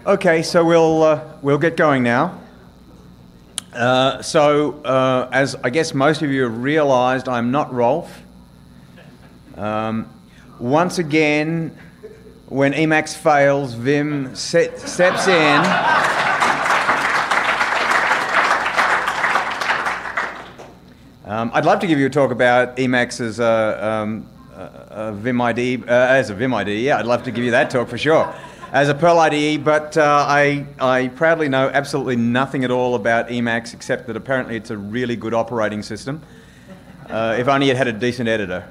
Okay, so we'll get going now. As I guess most of you have realized, I'm not Rolf. Once again, when Emacs fails, Vim steps in. I'd love to give you a talk about Emacs as a Vim IDE, as a Vim IDE. Yeah, I'd love to give you that talk for sure. As a Perl IDE, but I proudly know absolutely nothing at all about Emacs, except that apparently it's a really good operating system. If only it had a decent editor.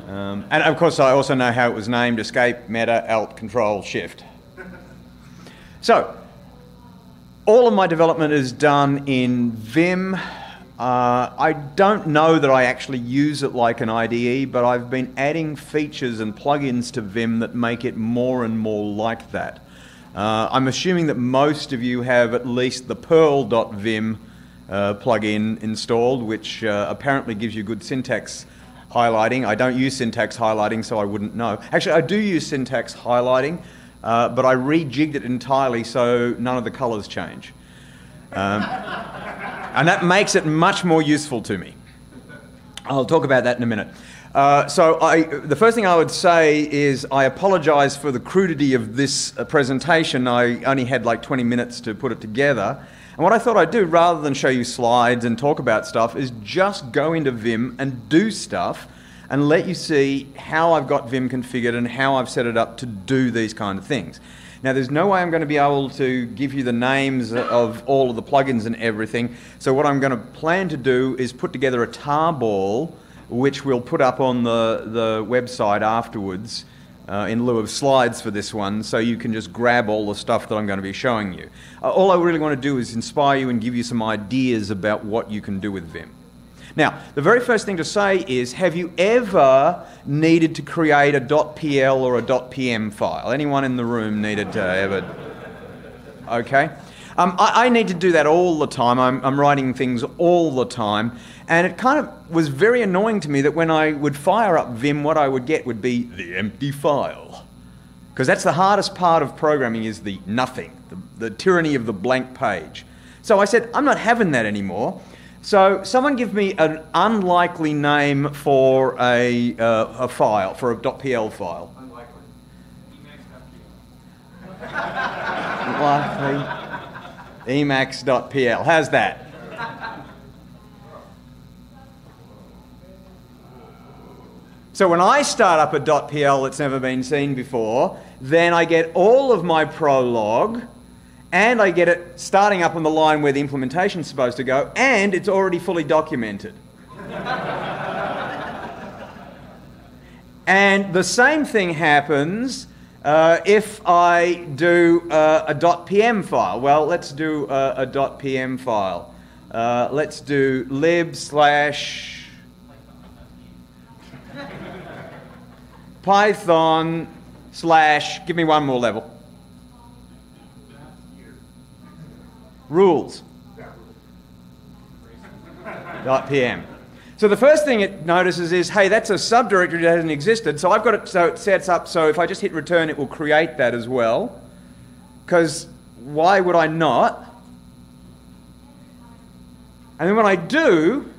And of course I also know how it was named: Escape, Meta, Alt, Control, Shift. So, all of my development is done in Vim. I don't know that I actually use it like an IDE, but I've been adding features and plugins to Vim that make it more and more like that. I'm assuming that most of you have at least the Perl.vim plugin installed, which apparently gives you good syntax highlighting. I don't use syntax highlighting, so I wouldn't know. Actually, I do use syntax highlighting, but I rejigged it entirely so none of the colors change. And that makes it much more useful to me. I'll talk about that in a minute. The first thing I would say is I apologize for the crudity of this presentation. I only had like 20 minutes to put it together. And what I thought I'd do, rather than show you slides and talk about stuff, is just go into Vim and do stuff and let you see how I've got Vim configured and how I've set it up to do these kind of things. Now, there's no way I'm going to be able to give you the names of all of the plugins and everything, so what I'm going to plan to do is put together a tarball, which we'll put up on the website afterwards in lieu of slides for this one, so you can just grab all the stuff that I'm going to be showing you. All I really want to do is inspire you and give you some ideas about what you can do with Vim. Now, the very first thing to say is, have you ever needed to create a .pl or a .pm file? Anyone in the room needed to ever? Okay. I need to do that all the time. I'm writing things all the time. And it kind of was very annoying to me that when I would fire up Vim, what I would get would be the empty file. Because that's the hardest part of programming, is the nothing, the tyranny of the blank page. So I said, I'm not having that anymore. So someone give me an unlikely name for a file, for a .pl file. Unlikely. Unlikely. Emacs.pl. How's that? So when I start up a .pl that's never been seen before, then I get all of my prologue, and I get it starting up on the line where the implementation is supposed to go, and it's already fully documented. And the same thing happens if I do a .pm file. Well, let's do a .pm file. Let's do lib/ Python / give me one more level. Rules. .pm. So the first thing it notices is, hey, that's a subdirectory that hasn't existed, so I've got it so it sets up so if I just hit return, it will create that as well. Because why would I not? And then when I do,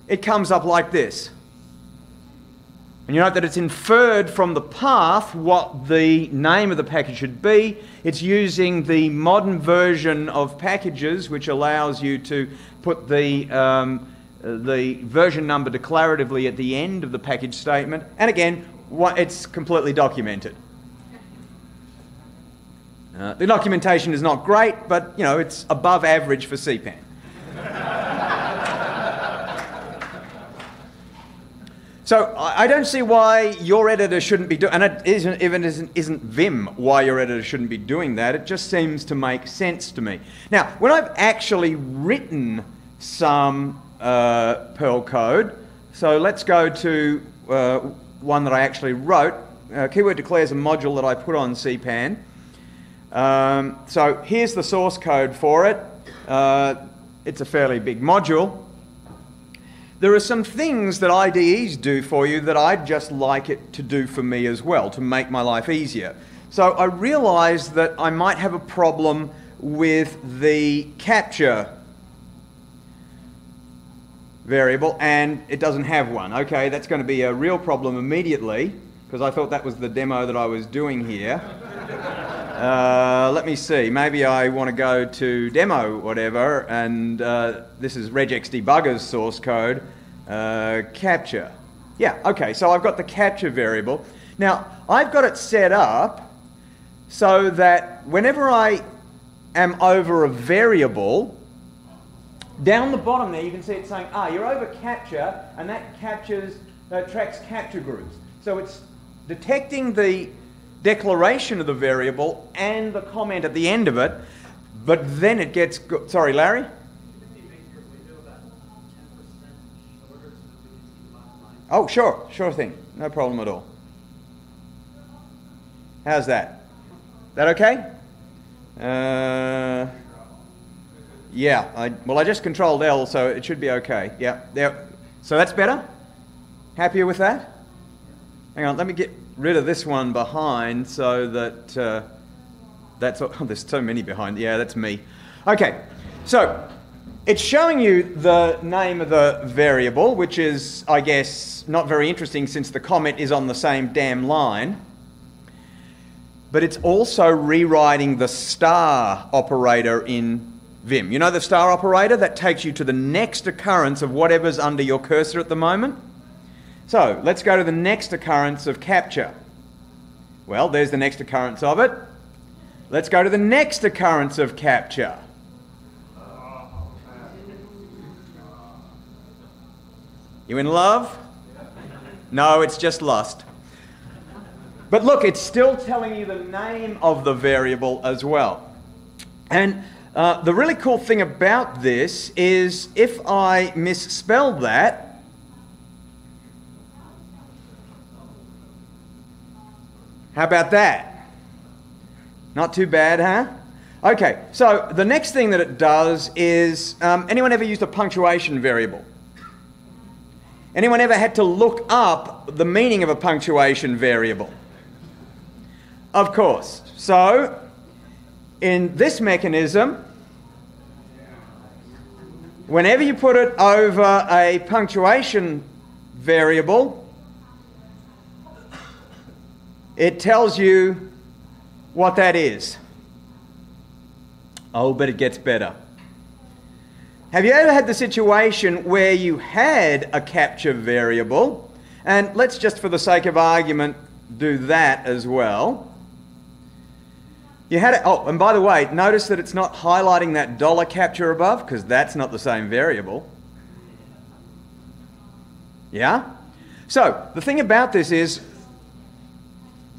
it comes up like this. And you note that it's inferred from the path what the name of the package should be. It's using the modern version of packages, which allows you to put the version number declaratively at the end of the package statement. And again, it's completely documented. The documentation is not great, but you know, it's above average for CPAN. So I don't see why your editor shouldn't be doing, and it isn't Vim why your editor shouldn't be doing that. It just seems to make sense to me. Now, when I've actually written some Perl code, so let's go to one that I actually wrote. Keyword declares a module that I put on CPAN. So here's the source code for it. It's a fairly big module. There are some things that IDEs do for you that I'd just like it to do for me as well, to make my life easier. So I realized that I might have a problem with the capture variable, and it doesn't have one. Okay, that's going to be a real problem immediately, because I thought that was the demo that I was doing here. Let me see, maybe I want to go to demo whatever, and this is Regex Debuggers source code, capture. Yeah, okay, so I've got the capture variable. Now, I've got it set up so that whenever I am over a variable, down the bottom there you can see it saying, you're over capture, and that tracks capture groups. So it's detecting the declaration of the variable and the comment at the end of it, but then it gets... Sorry, Larry? Oh, sure thing. No problem at all. How's that? That okay? Yeah, I just controlled L, so it should be okay. Yeah, there. So that's better? Happier with that? Hang on, let me get rid of this one behind so that that's... Oh, there's so many behind. Yeah, that's me. Okay, so it's showing you the name of the variable, which is, I guess, not very interesting since the comment is on the same damn line. But it's also rewriting the star operator in VIM. You know the star operator? That takes you to the next occurrence of whatever's under your cursor at the moment. So let's go to the next occurrence of capture. Well, there's the next occurrence of it. Let's go to the next occurrence of capture. You in love? No, it's just lust. But look, it's still telling you the name of the variable as well. And the really cool thing about this is if I misspell that, how about that? Not too bad, huh? Okay, so the next thing that it does is, anyone ever used a punctuation variable? Anyone ever had to look up the meaning of a punctuation variable? Of course. So, in this mechanism, whenever you put it over a punctuation variable, it tells you what that is. Oh, but it gets better. Have you ever had the situation where you had a capture variable, and let's just for the sake of argument do that as well. You had it, oh, and by the way, notice that it's not highlighting that $capture above, because that's not the same variable. Yeah? So, the thing about this is,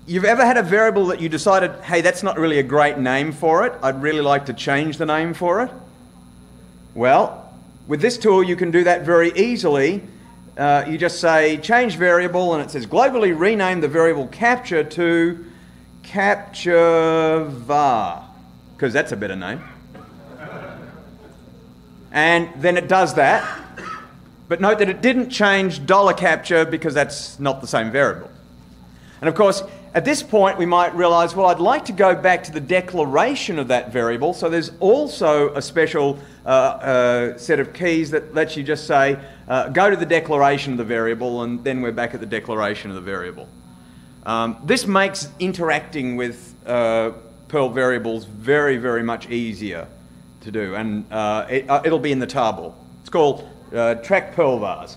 you've ever had a variable that you decided, hey, that's not really a great name for it, I'd really like to change the name for it? Well, with this tool you can do that very easily. You just say, change variable, and it says, globally rename the variable capture to capture var, because that's a better name. And then it does that, but note that it didn't change $capture because that's not the same variable. And of course, at this point we might realize, well, I'd like to go back to the declaration of that variable, so there's also a special set of keys that lets you just say, go to the declaration of the variable, and then we're back at the declaration of the variable. This makes interacting with Perl variables very, very much easier to do, and it'll be in the tarball. It's called track Perl vars.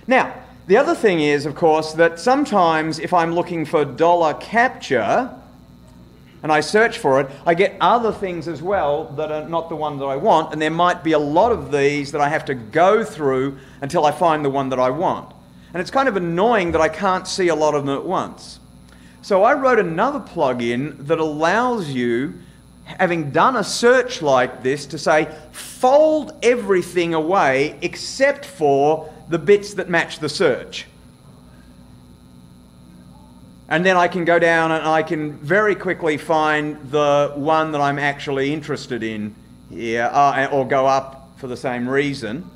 Now, the other thing is, of course, that sometimes if I'm looking for $capture and I search for it, I get other things as well that are not the one that I want, and there might be a lot of these that I have to go through until I find the one that I want. And it's kind of annoying that I can't see a lot of them at once. So I wrote another plugin that allows you, having done a search like this, to say, fold everything away except for the bits that match the search. And then I can go down and I can very quickly find the one that I'm actually interested in here, or go up for the same reason.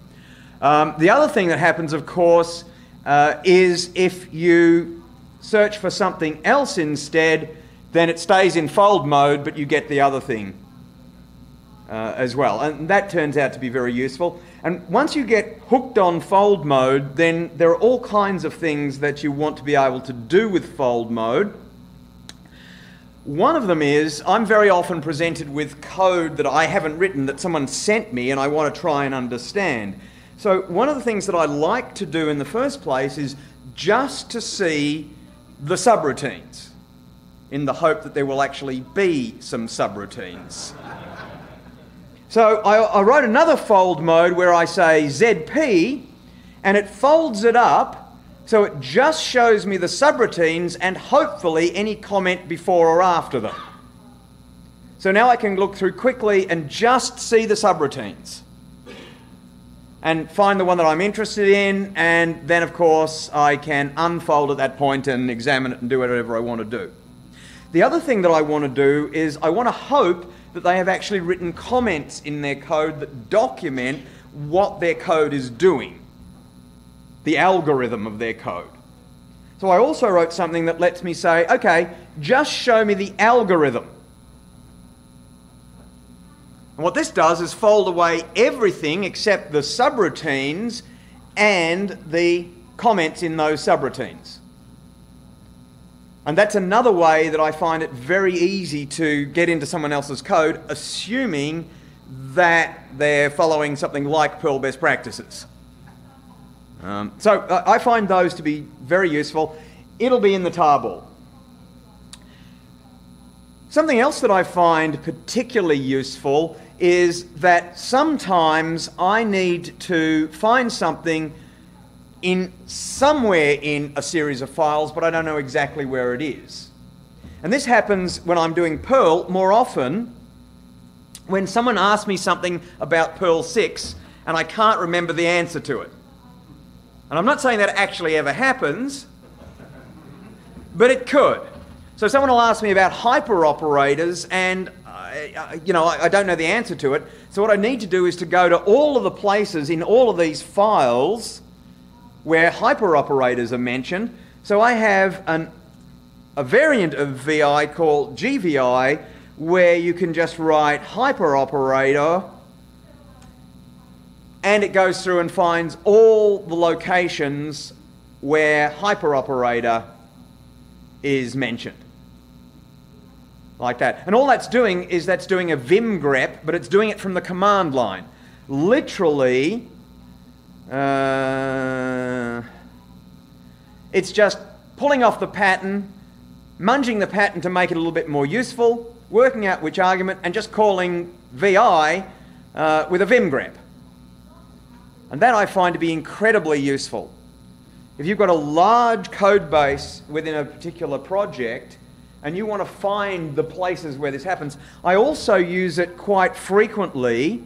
The other thing that happens, of course, is if you search for something else instead, then it stays in fold mode, but you get the other thing as well. And that turns out to be very useful. And once you get hooked on fold mode, then there are all kinds of things that you want to be able to do with fold mode. One of them is, I'm very often presented with code that I haven't written that someone sent me and I want to try and understand. So one of the things that I like to do in the first place is just to see the subroutines, in the hope that there will actually be some subroutines. So I wrote another fold mode where I say ZP, and it folds it up so it just shows me the subroutines and hopefully any comment before or after them. So now I can look through quickly and just see the subroutines and find the one that I'm interested in, and then of course I can unfold at that point and examine it and do whatever I want to do. The other thing that I want to do is I want to hope that they have actually written comments in their code that document what their code is doing, the algorithm of their code. So I also wrote something that lets me say, okay, just show me the algorithm. And what this does is fold away everything except the subroutines and the comments in those subroutines. And that's another way that I find it very easy to get into someone else's code, assuming that they're following something like Perl best practices. So I find those to be very useful. It'll be in the tarball. Something else that I find particularly useful is that sometimes I need to find something in somewhere in a series of files, but I don't know exactly where it is. And this happens when I'm doing Perl more often, when someone asks me something about Perl 6 and I can't remember the answer to it. And I'm not saying that actually ever happens, but it could. So someone will ask me about hyperoperators and I don't know the answer to it. So what I need to do is to go to all of the places in all of these files where hyperoperators are mentioned. So I have a variant of VI called GVI where you can just write hyperoperator and it goes through and finds all the locations where hyperoperator is mentioned. Like that. And all that's doing is that's doing a VIM grep, but it's doing it from the command line. Literally, it's just pulling off the pattern, munging the pattern to make it a little bit more useful, working out which argument, and just calling VI with a VIM grep. And that I find to be incredibly useful. If you've got a large code base within a particular project and you want to find the places where this happens, I also use it quite frequently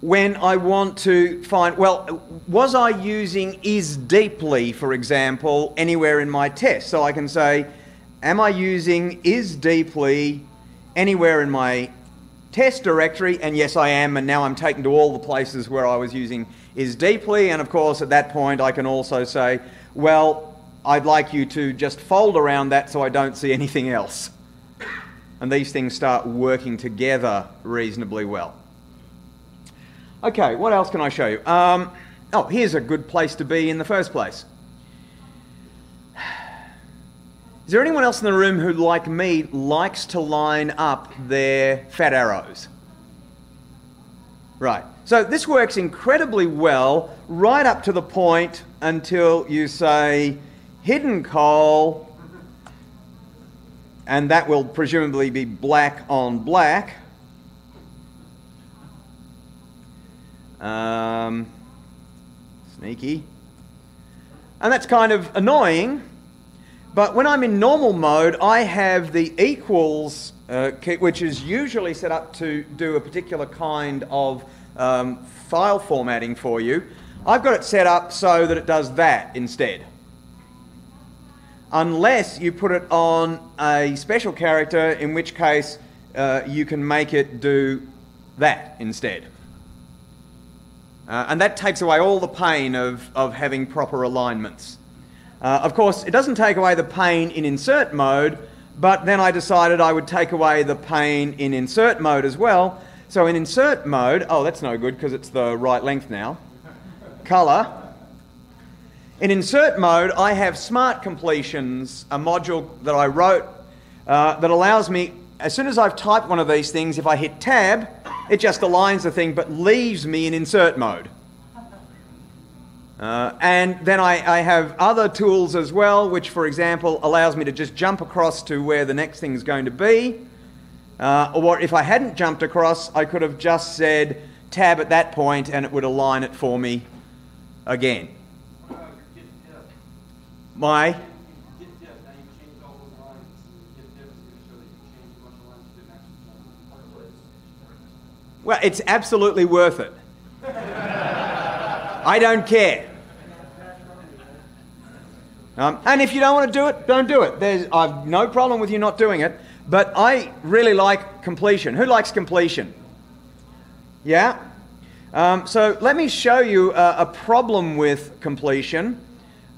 when I want to find, well, was I using isDeeply, for example, anywhere in my test? So I can say, am I using isDeeply anywhere in my test directory? And yes, I am, and now I'm taken to all the places where I was using isDeeply, and of course at that point I can also say, well, I'd like you to just fold around that so I don't see anything else. And these things start working together reasonably well. Okay, what else can I show you? Oh, here's a good place to be in the first place. Is there anyone else in the room who, like me, likes to line up their fat arrows? Right. So this works incredibly well right up to the point until you say hidden col, and that will presumably be black on black. Sneaky. And that's kind of annoying, but when I'm in normal mode, I have the equals key, which is usually set up to do a particular kind of file formatting for you. I've got it set up so that it does that instead. Unless you put it on a special character, in which case you can make it do that instead. And that takes away all the pain of having proper alignments. Of course, it doesn't take away the pain in insert mode, but then I decided I would take away the pain in insert mode as well. So in insert mode, oh, that's no good because it's the right length now. Color. In insert mode, I have smart completions, a module that I wrote that allows me, as soon as I've typed one of these things, if I hit tab, it just aligns the thing but leaves me in insert mode. And then I have other tools as well, which, for example, allows me to just jump across to where the next thing is going to be. Or if I hadn't jumped across, I could have just said tab at that point and it would align it for me again. My? Well, it's absolutely worth it. I don't care. And if you don't want to do it, don't do it. I've no problem with you not doing it, but I really like completion. Who likes completion? Yeah? So let me show you a problem with completion.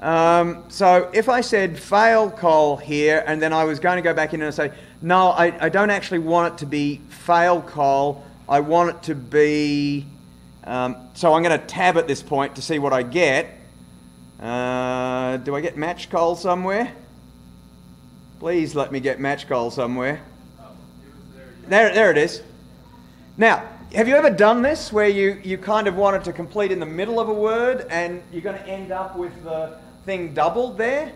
So if I said fail call here, and then I was going to go back in and say, no, I don't actually want it to be fail call. I want it to be, so I'm going to tab at this point to see what I get. Do I get match call somewhere? Please let me get match call somewhere. There it is. Now, have you ever done this where you kind of wanted to complete in the middle of a word and you're going to end up with the thing doubled there?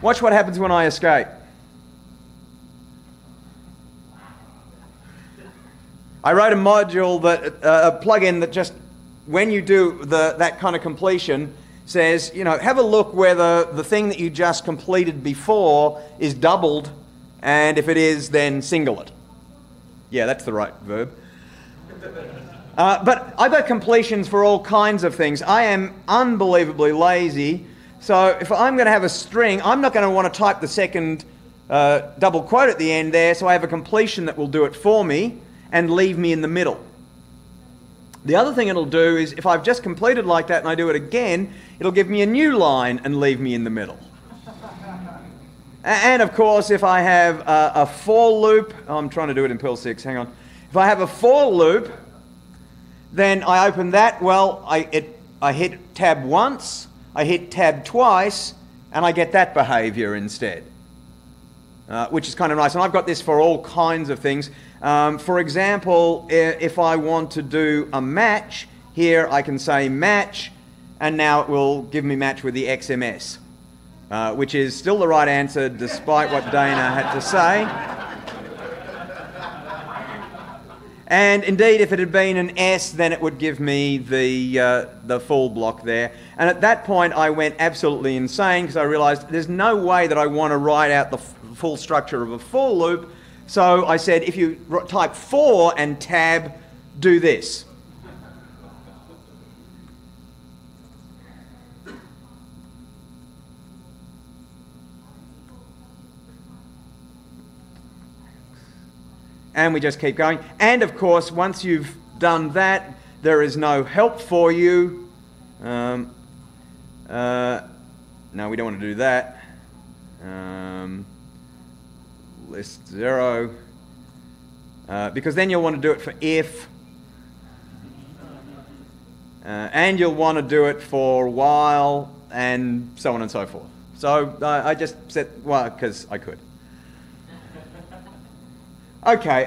Watch what happens when I escape. I wrote a module, a plugin that just, when you do that kind of completion, says, you know, have a look whether the thing that you just completed before is doubled, and if it is, then single it. Yeah, that's the right verb. But I've got completions for all kinds of things. I am unbelievably lazy, so if I'm going to have a string, I'm not going to want to type the second double quote at the end there, so I have a completion that will do it for me and leave me in the middle. The other thing it'll do is, if I've just completed like that and I do it again, it'll give me a new line and leave me in the middle. And of course, if I have a for loop, I'm trying to do it in Perl 6, hang on. If I have a for loop, then I open that, well, I hit tab once, I hit tab twice, and I get that behavior instead, which is kind of nice. And I've got this for all kinds of things. For example, if I want to do a match, here I can say match, and now it will give me match with the XMS, which is still the right answer despite what Dana had to say. And indeed, if it had been an S, then it would give me the full block there. And at that point, I went absolutely insane because I realized there's no way that I want to write out the full structure of a for loop. So I said, if you type for and tab, do this. And we just keep going. And of course, once you've done that, there is no help for you. No, we don't want to do that. List 0. Because then you'll want to do it for if. And you'll want to do it for while, and so on and so forth. So I just said, well, because I could. Okay,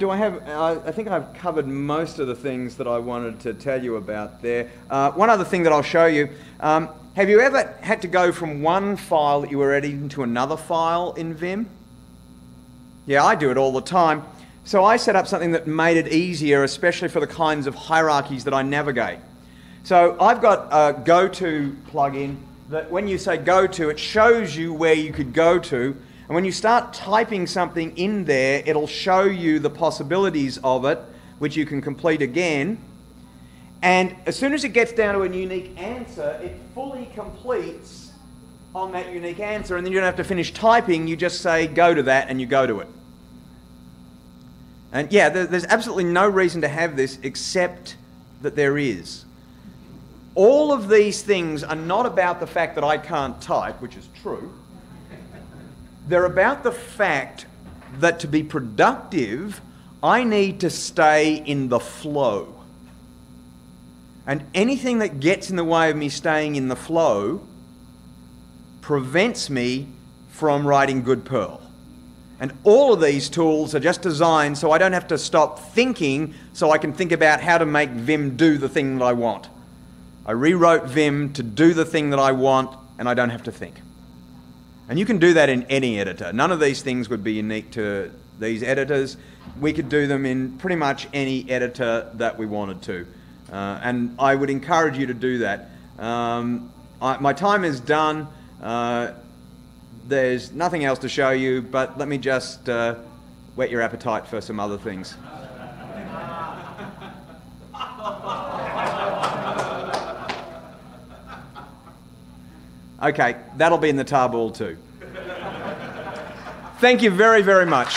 do I have, I think I've covered most of the things that I wanted to tell you about there. One other thing that I'll show you, have you ever had to go from one file that you were editing to another file in Vim? Yeah, I do it all the time. So I set up something that made it easier, especially for the kinds of hierarchies that I navigate. So I've got a go-to plugin that when you say go-to, it shows you where you could go to. And when you start typing something in there, it'll show you the possibilities of it, which you can complete again. And as soon as it gets down to a unique answer, it fully completes on that unique answer. And then you don't have to finish typing, you just say go to that and you go to it. And yeah, there's absolutely no reason to have this except that there is. All of these things are not about the fact that I can't type, which is true. They're about the fact that to be productive, I need to stay in the flow. And anything that gets in the way of me staying in the flow prevents me from writing good Perl. And all of these tools are just designed so I don't have to stop thinking, so I can think about how to make Vim do the thing that I want. I rewrote Vim to do the thing that I want, and I don't have to think. And you can do that in any editor. None of these things would be unique to these editors. We could do them in pretty much any editor that we wanted to. And I would encourage you to do that. My time is done. There's nothing else to show you, but let me just whet your appetite for some other things. Okay, that'll be in the tarball too. Thank you very, very much.